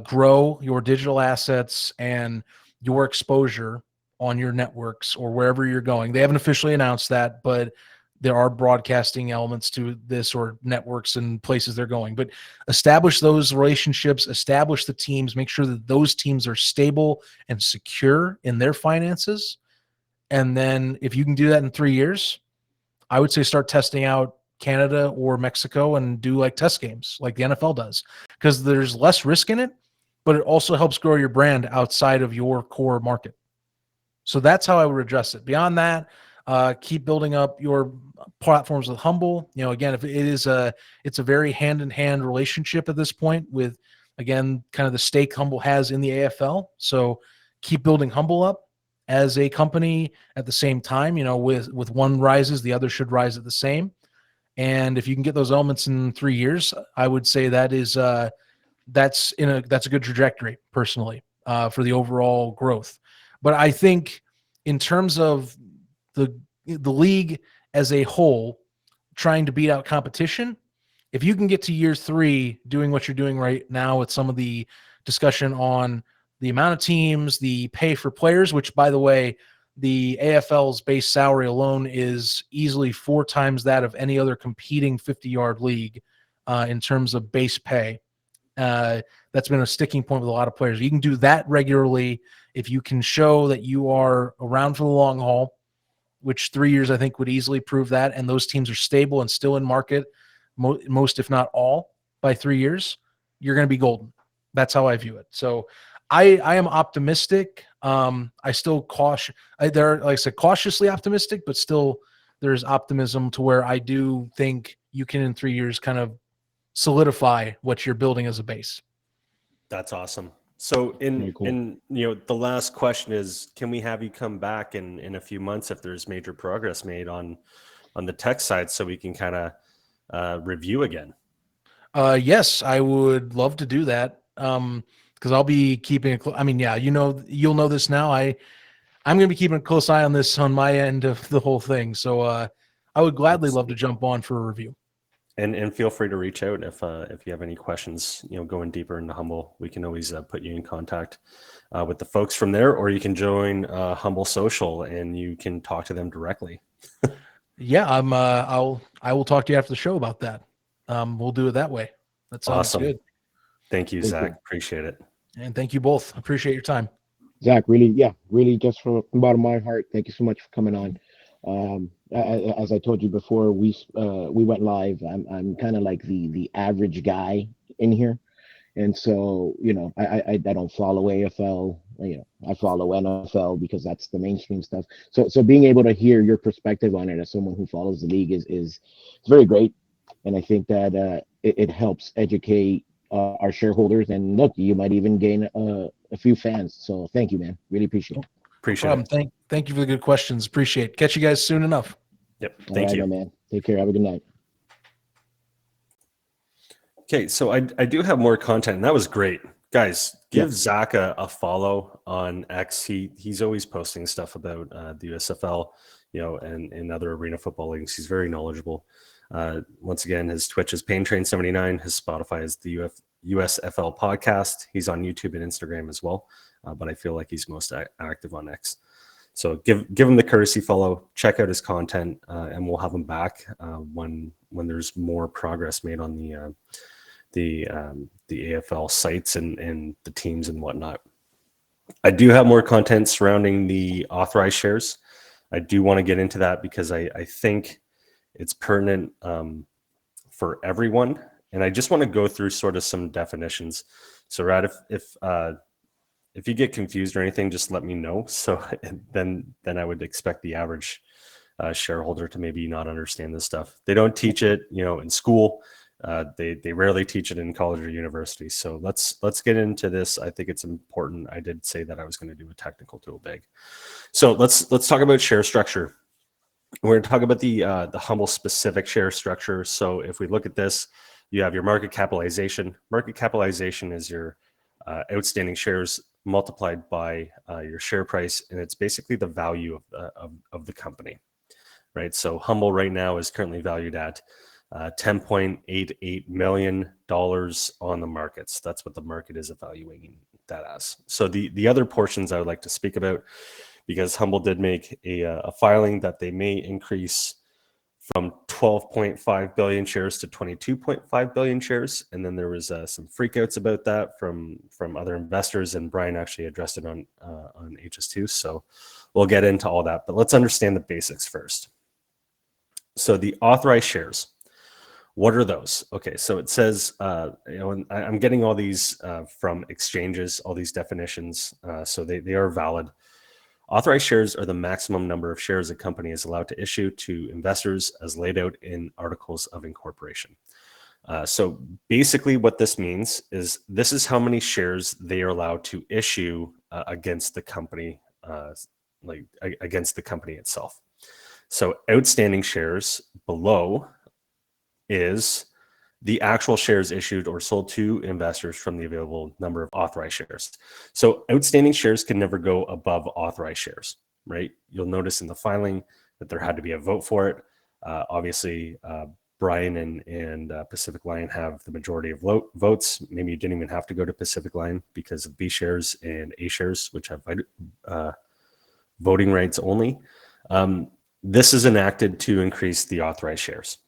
S2: grow your digital assets and your exposure on your networks or wherever you're going. They haven't officially announced that, but there are broadcasting elements to this, or networks and places they're going. But establish those relationships, establish the teams, make sure that those teams are stable and secure in their finances. And then if you can do that in 3 years, I would say start testing out Canada or Mexico and do like test games like the NFL does, because there's less risk in it, but it also helps grow your brand outside of your core market. So that's how I would address it. Beyond that, keep building up your platforms with HUMBL. Again, if it's a very hand-in-hand relationship at this point with, again, kind of the stake HUMBL has in the AFL. So keep building HUMBL up as a company at the same time. With one rises, the other should rise at the same. And if you can get those elements in 3 years, I would say that's a good trajectory personally for the overall growth. But I think in terms of the league as a whole, trying to beat out competition, if you can get to year 3 doing what you're doing right now with some of the discussion on the amount of teams, the pay for players, which, by the way, the AFL's base salary alone is easily 4 times that of any other competing 50-yard league in terms of base pay. That's been a sticking point with a lot of players. You can do that regularly if you can show that you are around for the long haul, which 3 years I think would easily prove that, and those teams are stable and still in market, most if not all, by 3 years, you're going to be golden. That's how I view it. So I am optimistic. I still like I said, cautiously optimistic, but still there's optimism to where I do think you can in 3 years kind of solidify what you're building as a base.
S1: That's awesome. So in the last question is, can we have you come back in a few months if there's major progress made on the tech side, so we can kind of review again?
S2: Yes, I would love to do that. Because I'll be keeping it. You'll know this now. I'm going to be keeping a close eye on this on my end of the whole thing. So I would gladly love to jump on for a review.
S1: And feel free to reach out if you have any questions, going deeper into HUMBL. We can always put you in contact with the folks from there, or you can join HUMBL Social and you can talk to them directly.
S2: Yeah, I will talk to you after the show about that. We'll do it that way. That sounds
S1: Awesome.
S2: good.
S1: Thank you,
S3: Thank
S1: Zach.
S3: you.
S1: Appreciate it.
S2: And thank you both. Appreciate your time.
S3: Zach, really, just from the bottom of my heart, thank you so much for coming on. As I told you before, we went live. I'm kind of like the average guy in here, and so I don't follow AFL. I follow NFL because that's the mainstream stuff. So being able to hear your perspective on it as someone who follows the league is very great, and I think that it helps educate our shareholders, and look, you might even gain a few fans. So thank you, man. Really appreciate it.
S1: Appreciate
S2: No problem. Thank you for the good questions. Appreciate it. Catch you guys soon enough.
S1: Yep.
S3: All
S1: Thank
S3: right,
S1: you.
S3: my man. Take care. Have a good night.
S1: Okay, so I do have more content, and that was great. Guys, give Zach a follow on X. He's always posting stuff about the USFL, and other arena football leagues. He's very knowledgeable. Once again, his Twitch is PainTrain79. His Spotify is the USFL podcast. He's on YouTube and Instagram as well, but I feel like he's most active on X. So give him the courtesy follow. Check out his content, and we'll have him back when there's more progress made on the AFL sites and the teams and whatnot. I do have more content surrounding the authorized shares. I do want to get into that because I think it's pertinent for everyone. And I just want to go through sort of some definitions. So Rad, if you get confused or anything, just let me know. So then I would expect the average shareholder to maybe not understand this stuff. They don't teach it, in school. They rarely teach it in college or university. So let's get into this. I think it's important. I did say that I was going to do a technical tool bag. So let's talk about share structure. We're going to talk about the HUMBL specific share structure. So if we look at this, you have your market capitalization. Market capitalization is your outstanding shares multiplied by your share price, and it's basically the value of the company, right? So HUMBL right now is currently valued at $10.88 million on the markets. That's what the market is evaluating that as. So the other portions I would like to speak about, because HUMBL did make a filing that they may increase from 12.5 billion shares to 22.5 billion shares. And then there was some freakouts about that from other investors, and Brian actually addressed it on HS2. So we'll get into all that, but let's understand the basics first. So the authorized shares. What are those? Okay, so it says, and I'm getting all these from exchanges, all these definitions, so they are valid. Authorized shares are the maximum number of shares a company is allowed to issue to investors as laid out in articles of incorporation. So basically what this means is this is how many shares they are allowed to issue against the company, against the company itself. So outstanding shares below is the actual shares issued or sold to investors from the available number of authorized shares. So outstanding shares can never go above authorized shares, right? You'll notice in the filing that there had to be a vote for it. Obviously, Brian and Pacific Lion have the majority of votes. Maybe you didn't even have to go to Pacific Lion because of B shares and A shares, which have voting rights only. This is enacted to increase the authorized shares.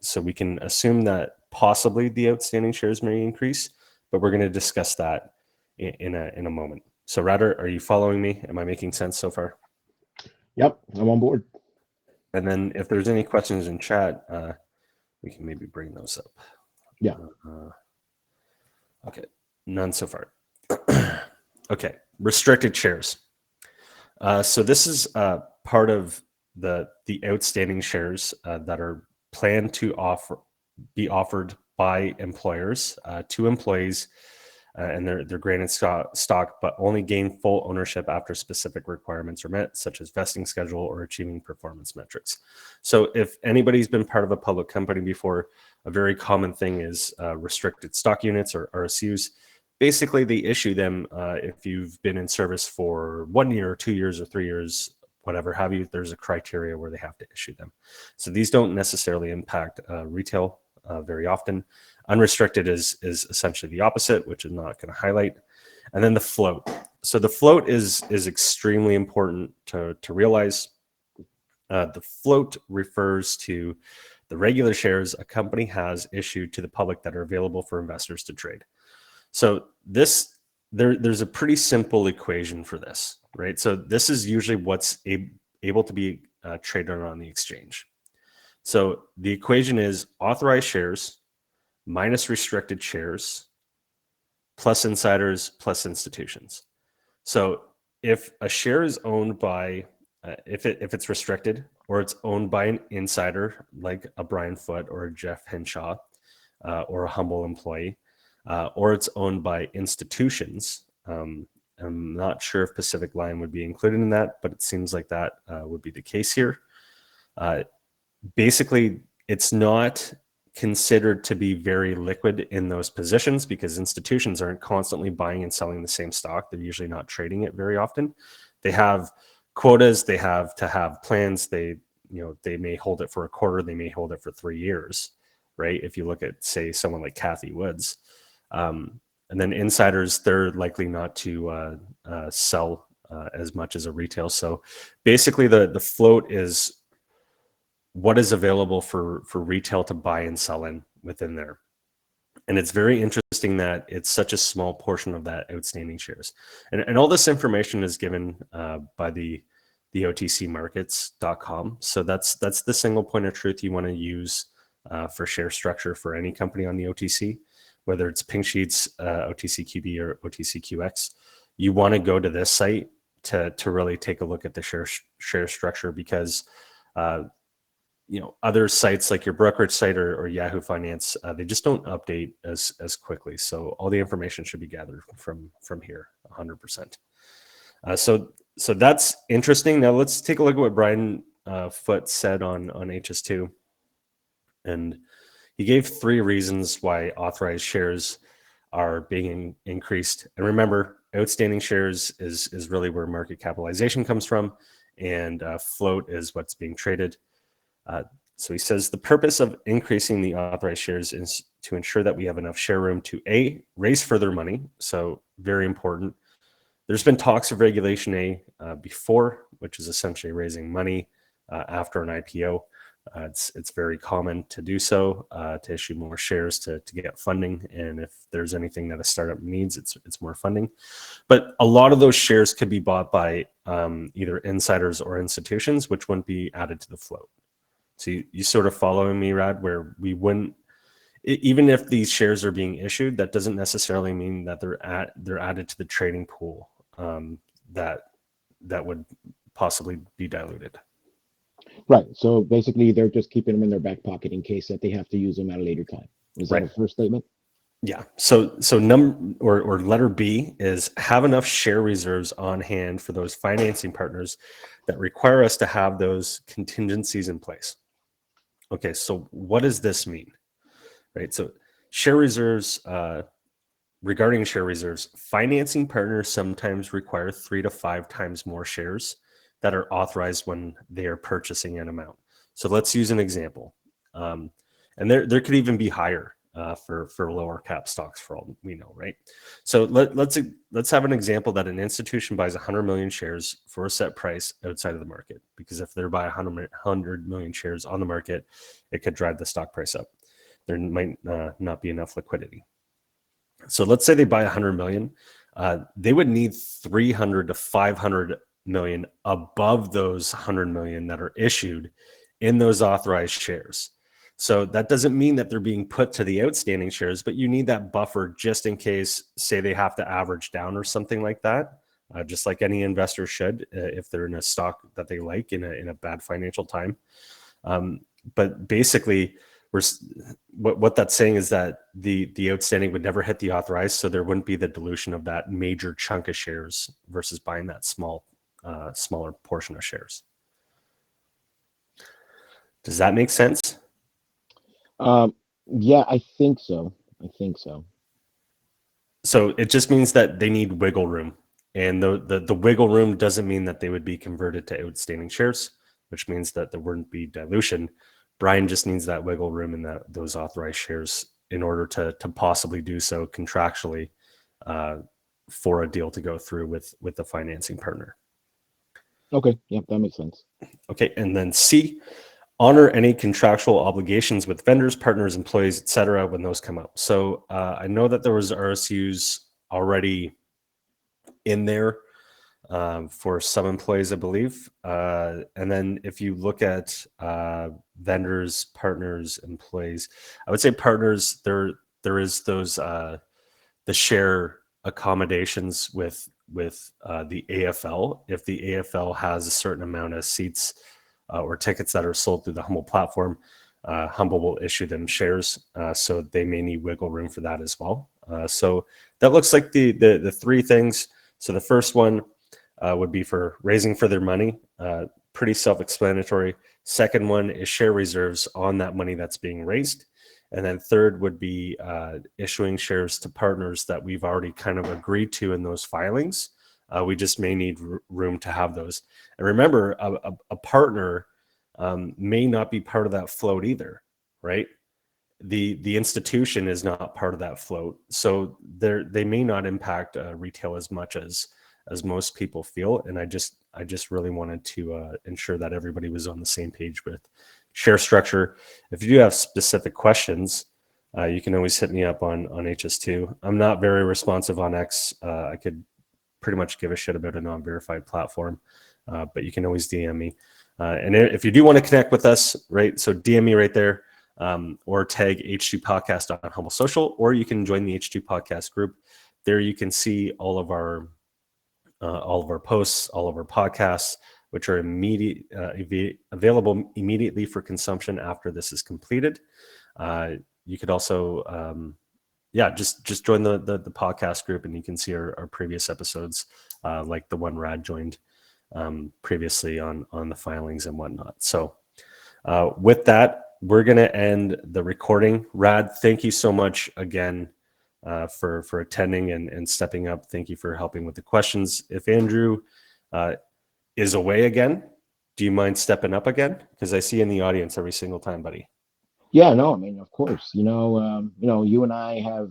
S1: So we can assume that possibly the outstanding shares may increase, but we're going to discuss that in a moment. So Radar, are you following me? Am I making sense so far?
S3: Yep, I'm on board.
S1: And then if there's any questions in chat, we can maybe bring those up.
S3: Yeah.
S1: Okay, none so far. Okay, restricted shares. So this is part of the outstanding shares that are planned to be offered by employers to employees, and they're granted stock, but only gain full ownership after specific requirements are met, such as vesting schedule or achieving performance metrics. So if anybody's been part of a public company before, a very common thing is restricted stock units or RSUs. Basically, they issue them if you've been in service for 1 year or 2 years or 3 years, whatever have you. There's a criteria where they have to issue them. So these don't necessarily impact retail very often. Unrestricted is essentially the opposite, which I'm not going to highlight. And then the float. So the float is extremely important to realize. The float refers to the regular shares a company has issued to the public that are available for investors to trade. So there's a pretty simple equation for this, right? So this is usually what's able to be traded on the exchange. So the equation is authorized shares minus restricted shares plus insiders plus institutions. So if a share is owned by, if it's restricted or it's owned by an insider like a Brian Foote or a Jeff Henshaw or a HUMBL employee, or it's owned by institutions, I'm not sure if Pacific Line would be included in that, but it seems like that would be the case here. Basically, it's not considered to be very liquid in those positions because institutions aren't constantly buying and selling the same stock. They're usually not trading it very often. They have quotas, they have to have plans. They may hold it for a quarter, they may hold it for 3 years, right? If you look at, say, someone like Kathy Woods. And then insiders, they're likely not to sell as much as a retail. So basically the float is what is available for retail to buy and sell in within there. And it's very interesting that it's such a small portion of that outstanding shares. And all this information is given by the OTCmarkets.com. So that's the single point of truth you want to use for share structure for any company on the OTC, whether it's Pink Sheets, OTCQB, or OTCQX. You want to go to this site to really take a look at the share structure because other sites like your brokerage site or Yahoo Finance, they just don't update as quickly. So all the information should be gathered from here 100%. So that's interesting. Now let's take a look at what Brian Foote said on HS2. And he gave 3 reasons why authorized shares are being increased. And remember, outstanding shares is really where market capitalization comes from, and float is what's being traded. So he says the purpose of increasing the authorized shares is to ensure that we have enough share room to A, raise further money. So very important. There's been talks of Regulation A before, which is essentially raising money after an IPO. It's very common to do so, to issue more shares to get funding. And if there's anything that a startup needs, it's more funding. But a lot of those shares could be bought by either insiders or institutions, which wouldn't be added to the float. So you sort of following me, Rad, where we wouldn't, even if these shares are being issued, that doesn't necessarily mean that they're added to the trading pool that would possibly be diluted.
S3: Right. So basically, they're just keeping them in their back pocket in case that they have to use them at a later time. Is that a first statement?
S1: Yeah. So letter B is have enough share reserves on hand for those financing partners that require us to have those contingencies in place. Okay. So what does this mean? Right. So share reserves, regarding share reserves, financing partners sometimes require 3 to 5 times more shares that are authorized when they are purchasing an amount. So let's use an example. And there could even be higher for lower cap stocks for all we know, right? So let's have an example that an institution buys 100 million shares for a set price outside of the market, because if they're buying 100 million shares on the market, it could drive the stock price up. There might not be enough liquidity. So let's say they buy 100 million. They would need 300 to 500 million above those 100 million that are issued in those authorized shares. So that doesn't mean that they're being put to the outstanding shares, but you need that buffer just in case, say they have to average down or something like that, just like any investor should if they're in a stock that they like in a bad financial time. But basically, what that's saying is that the outstanding would never hit the authorized, so there wouldn't be the dilution of that major chunk of shares versus buying that smaller portion of shares. Does that make sense?
S3: Yeah, I think so.
S1: So it just means that they need wiggle room, and the wiggle room doesn't mean that they would be converted to outstanding shares, which means that there wouldn't be dilution, Brian just needs that wiggle room in those authorized shares in order to possibly do so contractually for a deal to go through with the financing partner.
S3: Okay, yeah, that makes sense.
S1: Okay, and then C, honor any contractual obligations with vendors, partners, employees, etc. when those come up. So I know that there was RSUs already in there for some employees, I believe. And then if you look at vendors, partners, employees, I would say partners, there is those the share accommodations with the AFL. If the AFL has a certain amount of seats or tickets that are sold through the HUMBL platform, HUMBL will issue them shares, so they may need wiggle room for that as well. So that looks like the three things. So the first one would be for raising further money, pretty self-explanatory. Second one is share reserves on that money that's being raised. And then third would be issuing shares to partners that we've already kind of agreed to in those filings. We just may need room to have those. And remember, a partner may not be part of that float either, right? The institution is not part of that float, so they may not impact retail as much as most people feel. And I just really wanted to ensure that everybody was on the same page with share structure. If you do have specific questions, you can always hit me up on HS2. I'm not very responsive on X. I could pretty much give a shit about a non-verified platform, but you can always DM me. And if you do want to connect with us, right, so DM me right there, or tag H2 Podcast on HUMBL Social, or you can join the H2 Podcast group. There you can see all of our posts, all of our podcasts, which are available immediately for consumption after this is completed. You could also, just join the podcast group, and you can see our previous episodes, like the one Rad joined previously on the filings and whatnot. So with that, we're going to end the recording. Rad, thank you so much again for attending and stepping up. Thank you for helping with the questions. If Andrew is away again, do you mind stepping up again? Because I see you in the audience every single time, buddy.
S3: Yeah, no, I mean, of course, you and I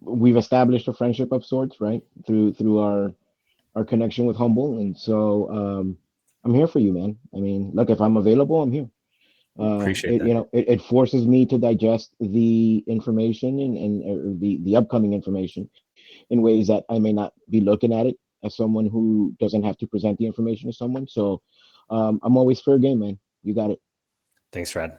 S3: we've established a friendship of sorts, right? Through our connection with HUMBL. And so I'm here for you, man. I mean, look, if I'm available, I'm here.
S1: Appreciate that.
S3: It forces me to digest the information and the upcoming information in ways that I may not be looking at it as someone who doesn't have to present the information to someone. So I'm always fair game, man. You got it.
S1: Thanks, Rad.